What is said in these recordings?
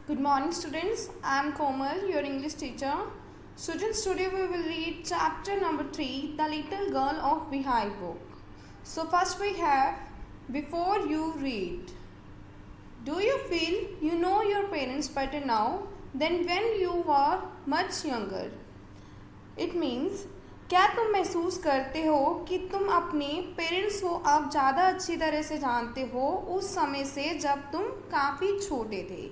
Good morning, students. I am Komal, your English teacher. Students, today we will read chapter number 3, The Little Girl of Behind Book. So, first we have Before You Read. Do you feel you know your parents better now than when you were much younger? It means, क्या तुम महसूस करते हो कि तुम अपने parents को अब ज़्यादा अच्छी तरह से जानते हो उस समय से जब तुम काफ़ी छोटे थे?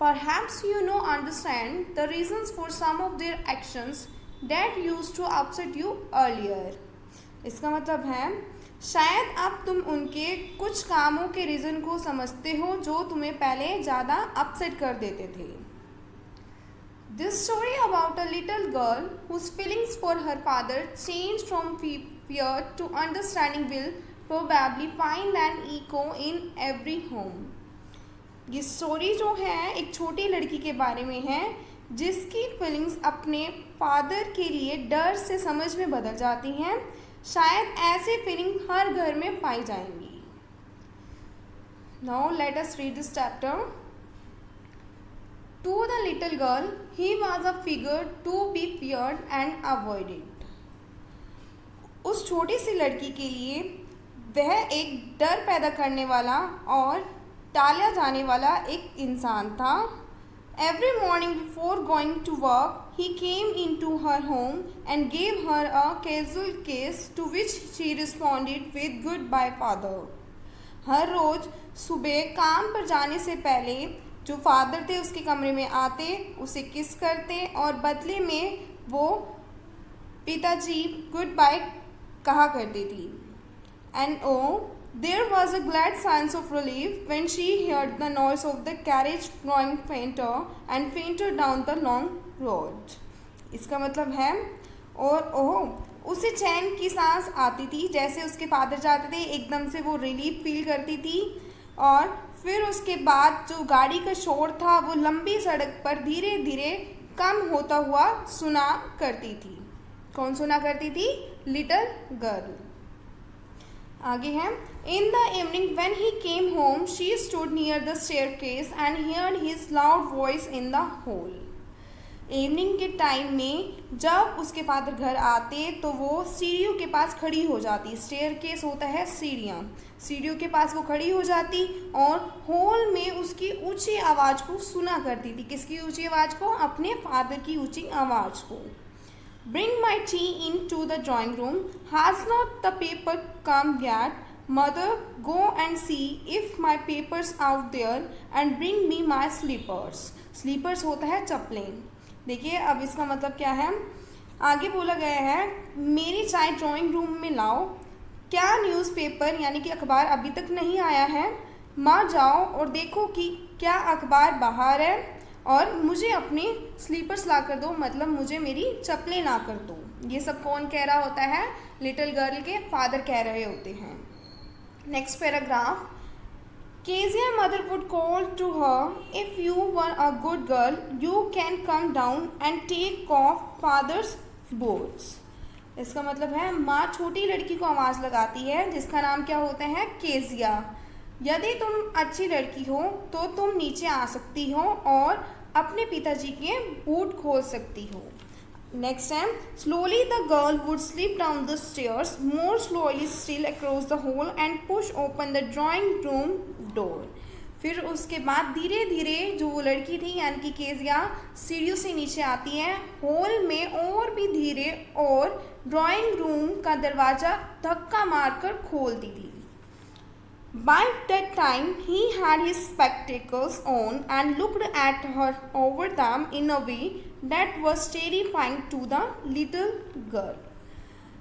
Perhaps you understand the reasons for some of their actions that used to upset you earlier. इसका मतलब है शायद अब तुम उनके कुछ कामों के रीज़न को समझते हो जो तुम्हें पहले ज़्यादा अपसेट कर देते थे. This story about a little girl whose feelings for her father changed from fear to understanding will probably find an echo in every home. ये स्टोरी जो है एक छोटी लड़की के बारे में है जिसकी फीलिंग्स अपने फादर के लिए डर से समझ में बदल जाती हैं. शायद ऐसे फीलिंग हर घर में पाई जाएंगी. Now let us read this chapter. To the little girl, he was a figure to be feared and avoided. उस छोटी सी लड़की के लिए वह एक डर पैदा करने वाला और टाला जाने वाला एक इंसान था. Every morning before going to work, he came into her home and gave her a casual kiss to which she responded with goodbye father. हर रोज सुबह काम पर जाने से पहले जो फादर थे उसके कमरे में आते, उसे किस करते और बदले में वो पिताजी गुड बाय कहा करती थी. And oh, there was a glad sense of relief when she heard the noise of the carriage growing fainter and fainter down the long road. इसका मतलब है और ओह उसे चैन की सांस आती थी जैसे उसके फादर जाते थे, एकदम से वो रिलीफ फील करती थी. और फिर उसके बाद जो गाड़ी का शोर था वो लंबी सड़क पर धीरे धीरे कम होता हुआ सुना करती थी. कौन सुना करती थी? Little girl. आगे है in the evening when he came home she stood near the staircase and heard his loud voice in the hall. Evening के टाइम में जब उसके फादर घर आते तो वो सीढ़ियों के पास खड़ी हो जाती. स्टेयरकेस होता है सीढ़ियाँ. सीढ़ियों के पास वो खड़ी हो जाती और हॉल में उसकी ऊंची आवाज़ को सुना करती थी. किसकी ऊंची आवाज़ को? अपने फादर की ऊंची आवाज़ को. Bring my tea into the drawing room. Has not the paper come yet? Mother, go and see if my paper's out there and bring me my slippers. Slippers होता है चप्पलें. देखिए अब इसका मतलब क्या है. आगे बोला गया है मेरी चाय ड्राइंग रूम में लाओ. क्या न्यूज़पेपर यानी कि अखबार अभी तक नहीं आया है? माँ जाओ और देखो कि क्या अखबार बाहर है और मुझे अपने स्लीपर्स ला कर दो, मतलब मुझे मेरी चप्पलें ला कर दो. ये सब कौन कह रहा होता है? लिटिल गर्ल के फादर कह रहे होते हैं. Next paragraph. Kezia's mother would call to her, if you were a good girl, you can come down and take off father's boots. इसका मतलब है माँ छोटी लड़की को आवाज़ लगाती है जिसका नाम क्या होता है? केजिया. यदि तुम अच्छी लड़की हो तो तुम नीचे आ सकती हो और अपने पिताजी के बूट खोल सकती हो. Next time, slowly the girl would slip down the stairs, more slowly still across the hall and push open the drawing room door. फिर उसके बाद धीरे धीरे जो वो लड़की थी यानी कि केजिया सीढ़ियों से नीचे आती है, हॉल में और भी धीरे और ड्राइंग रूम का दरवाज़ा धक्का मारकर खोलती थी. By that time he had his spectacles on and looked at her over them in a way that was terrifying to the little girl.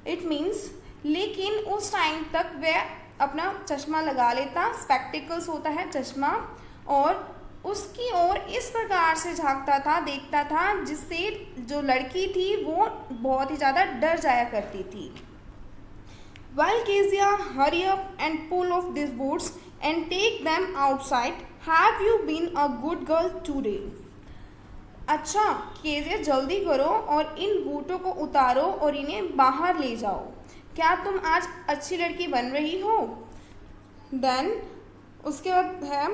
It means लेकिन उस टाइम तक वह अपना चश्मा लगा लेता. स्पेक्टिकल्स होता है चश्मा. और उसकी ओर इस प्रकार से झांकता था, देखता था जिससे जो लड़की थी वो बहुत ही ज़्यादा डर जाया करती थी. While Kezia, hurry up and pull off these boots and take them outside. Have you been a good girl today? अच्छा केजिया जल्दी करो और इन बूटों को उतारो और इन्हें बाहर ले जाओ. क्या तुम आज अच्छी लड़की बन रही हो? Then उसके बाद है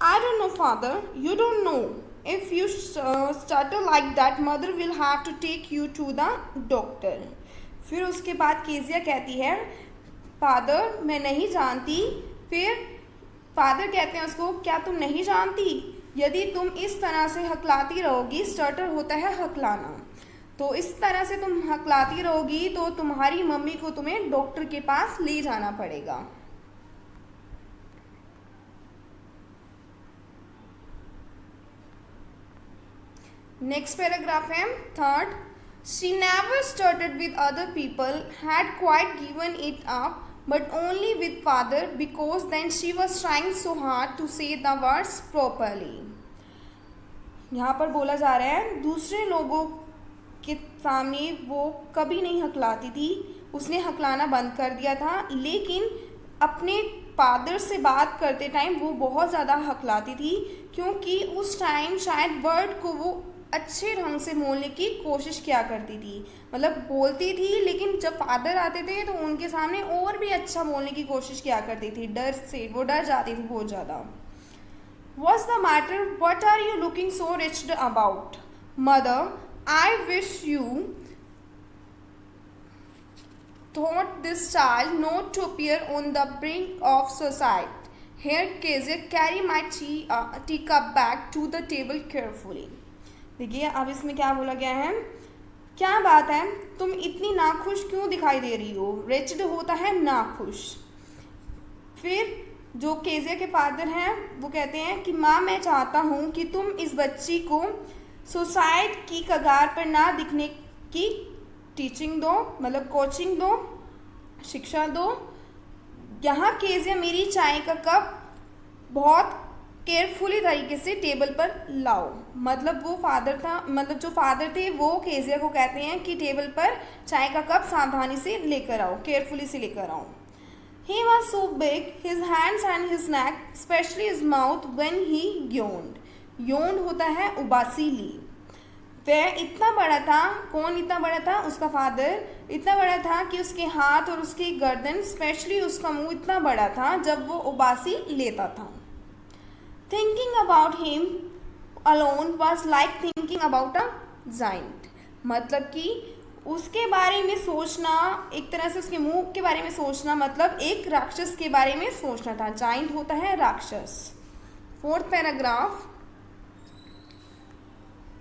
I don't know, father. You don't know. If you stutter like that, mother will have to take you to the doctor. फिर उसके बाद केजिया कहती है, फादर मैं नहीं जानती। फिर फादर कहते हैं उसको, क्या तुम नहीं जानती? यदि तुम इस तरह से हकलाती रहोगी, स्टटर होता है हकलाना, तो इस तरह से तुम हकलाती रहोगी तो तुम्हारी मम्मी को तुम्हें डॉक्टर के पास ले जाना पड़ेगा। नेक्स्ट पैराग्राफ है third. She never started with other people, had quite given it up, but only with father because then she was trying so hard to say the words properly. यहाँ पर बोला जा रहा है दूसरे लोगों के सामने वो कभी नहीं हकलाती थी, उसने हकलाना बंद कर दिया था, लेकिन अपने फादर से बात करते टाइम वो बहुत ज़्यादा हकलाती थी, क्योंकि उस टाइम शायद वर्ड को वो अच्छे ढंग से बोलने की कोशिश किया करती थी। मतलब बोलती थी, लेकिन जब फादर आते थे तो उनके सामने और भी अच्छा बोलने की कोशिश किया करती थी, डर से वो डर जाती थी बहुत ज़्यादा। What's the matter? What are you looking so wretched about? Mother, I wish you thought this child not to appear on the brink of suicide. Here, Kezia, carry my teacup back to the table carefully. देखिए अब इसमें क्या बोला गया है, क्या बात है, तुम इतनी नाखुश क्यों दिखाई दे रही हो? रेचड होता है नाखुश। फिर जो केजिया के फादर हैं वो कहते हैं कि माँ मैं चाहता हूँ कि तुम इस बच्ची को सुसाइड की कगार पर ना दिखने की टीचिंग दो, मतलब कोचिंग दो, शिक्षा दो। यहाँ केजिया मेरी चाय का कप बहुत केयरफुली तरीके से टेबल पर लाओ। मतलब वो फादर था, मतलब जो फादर थे वो केजिया को कहते हैं कि टेबल पर चाय का कप सावधानी से लेकर आओ, केयरफुली से लेकर आओ। He was so big, his hands and his neck, especially his mouth, when he yawned. Yawned होता है उबासी ली। वह इतना बड़ा था, कौन इतना बड़ा था? उसका फादर इतना बड़ा था कि उसके हाथ और उसकी गर्दन, स्पेशली उसका मुंह इतना बड़ा था जब वो उबासी लेता था। Thinking about him alone was like thinking about a giant. मतलब कि उसके बारे में सोचना, एक तरह से उसके मुंह के बारे में सोचना, मतलब एक राक्षस के बारे में सोचना था। जाइंट होता है राक्षस। Fourth paragraph.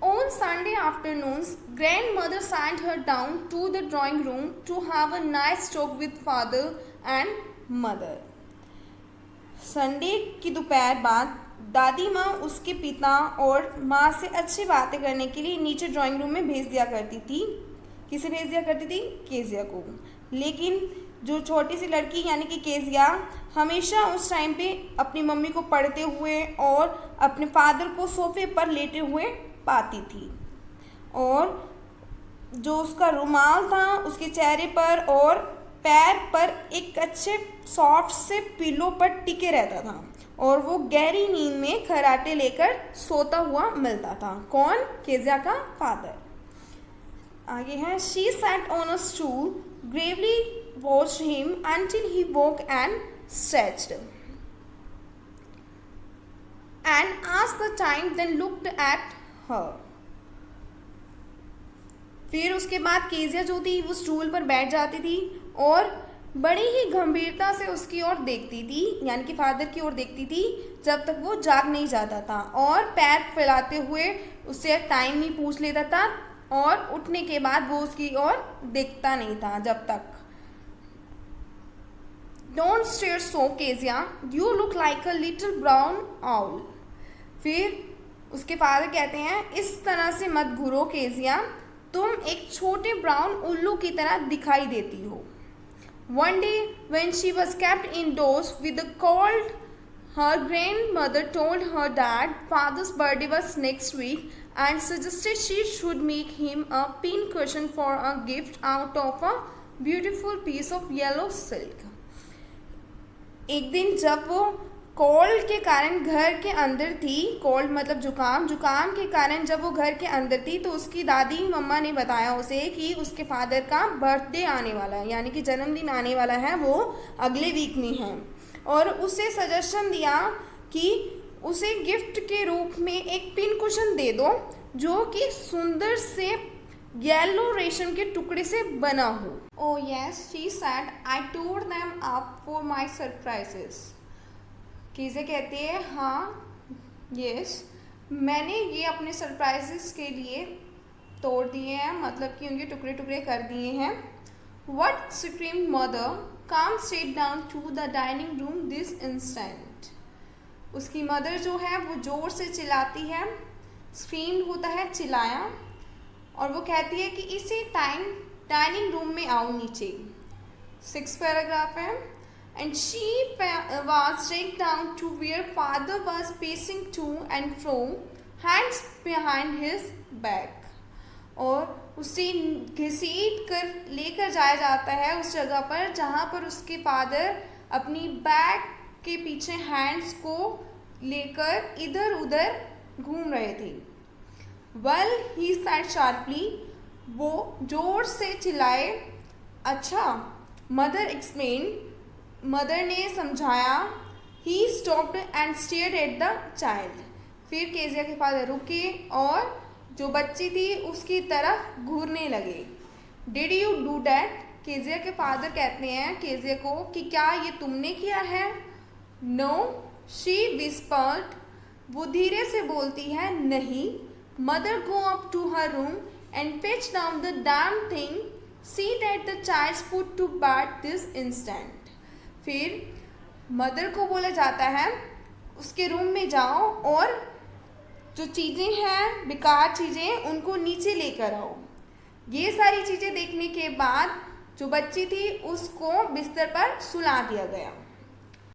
On Sunday afternoons, grandmother sent her down to the drawing room to have a nice talk with father and mother. Sunday की दोपहर बाद दादी माँ उसके पिता और माँ से अच्छी बातें करने के लिए नीचे ड्राइंग रूम में भेज दिया करती थी। किसे भेज दिया करती थी? केजिया को। लेकिन जो छोटी सी लड़की यानी कि केजिया हमेशा उस टाइम पे अपनी मम्मी को पढ़ते हुए और अपने फादर को सोफे पर लेटे हुए पाती थी, और जो उसका रुमाल था उसके चेहरे पर और पैर पर एक अच्छे सॉफ्ट से पिलो पर टिके रहता था, और वो गहरी नींद में खराटे लेकर सोता हुआ मिलता था। कौन? केजिया का फादर। आगे है, she sat on a stool, Gravely watched him until he woke and stretched and asked the time, then looked at her. फिर उसके बाद केजिया जो थी वो स्टूल पर बैठ जाती थी और बड़ी ही गंभीरता से उसकी ओर देखती थी, यानी कि फादर की ओर देखती थी, जब तक वो जाग नहीं जाता था, और पैर फैलाते हुए उससे टाइम नहीं पूछ लेता था, और उठने के बाद वो उसकी ओर देखता नहीं था जब तक। Don't stare so, Kezia. You look like a little brown owl. फिर उसके फादर कहते हैं, इस तरह से मत घूरो केजिया, तुम एक छोटे ब्राउन उल्लू की तरह दिखाई देती हो। One day when she was kept indoors with a cold, her grandmother told her that father's birthday was next week and suggested she should make him a pin cushion for a gift out of a beautiful piece of yellow silk. एक दिन जब वो cold के कारण घर के अंदर थी, कोल्ड मतलब जुकाम के कारण जब वो घर के अंदर थी, तो उसकी दादी मम्मा ने बताया उसे कि उसके फादर का बर्थडे आने वाला है, यानी कि जन्मदिन आने वाला है, वो अगले वीक में है, और उसे सजेशन दिया कि उसे गिफ्ट के रूप में एक पिन कुशन दे दो जो कि सुंदर से येलो रेशम के टुकड़े से बना हो। Oh yes, she said, I tore them up for my surprises. कीज़े कहती है हाँ यस, मैंने ये अपने सरप्राइजेस के लिए तोड़ दिए हैं, मतलब कि उनके टुकड़े टुकड़े कर दिए हैं। What screamed mother, come straight down to the dining room this instant। उसकी मदर जो है वो ज़ोर से चिल्लाती है, स्क्रीम होता है चिल्लाया, और वो कहती है कि इसी टाइम डाइनिंग रूम में आओ नीचे। 6 पैराग्राफ है। And she was dragged down to where father was pacing to and fro, hands behind his back। और उसे घसीट कर लेकर जाया जाता है उस जगह पर जहाँ पर उसके फादर अपनी बैक के पीछे हैंड्स को लेकर इधर उधर घूम रहे थे। वेल ही सेड शार्पली, वो जोर से चिल्लाए। अच्छा, मदर एक्सप्लेन, मदर ने समझाया। He stopped and stared at the child. फिर केजिया के फादर रुके और जो बच्ची थी उसकी तरफ घूरने लगे। Did you do that? Kezia के फादर कहते हैं केजिया को कि क्या ये तुमने किया है? नो, शी विस्पर्ड, वो धीरे से बोलती है नहीं। Mother go up to her room and fetch down the damn thing, see that the child's put to bed this instant. फिर मदर को बोला जाता है उसके रूम में जाओ और जो चीज़ें हैं बेकार चीज़ें उनको नीचे लेकर आओ। ये सारी चीज़ें देखने के बाद जो बच्ची थी उसको बिस्तर पर सुला दिया गया।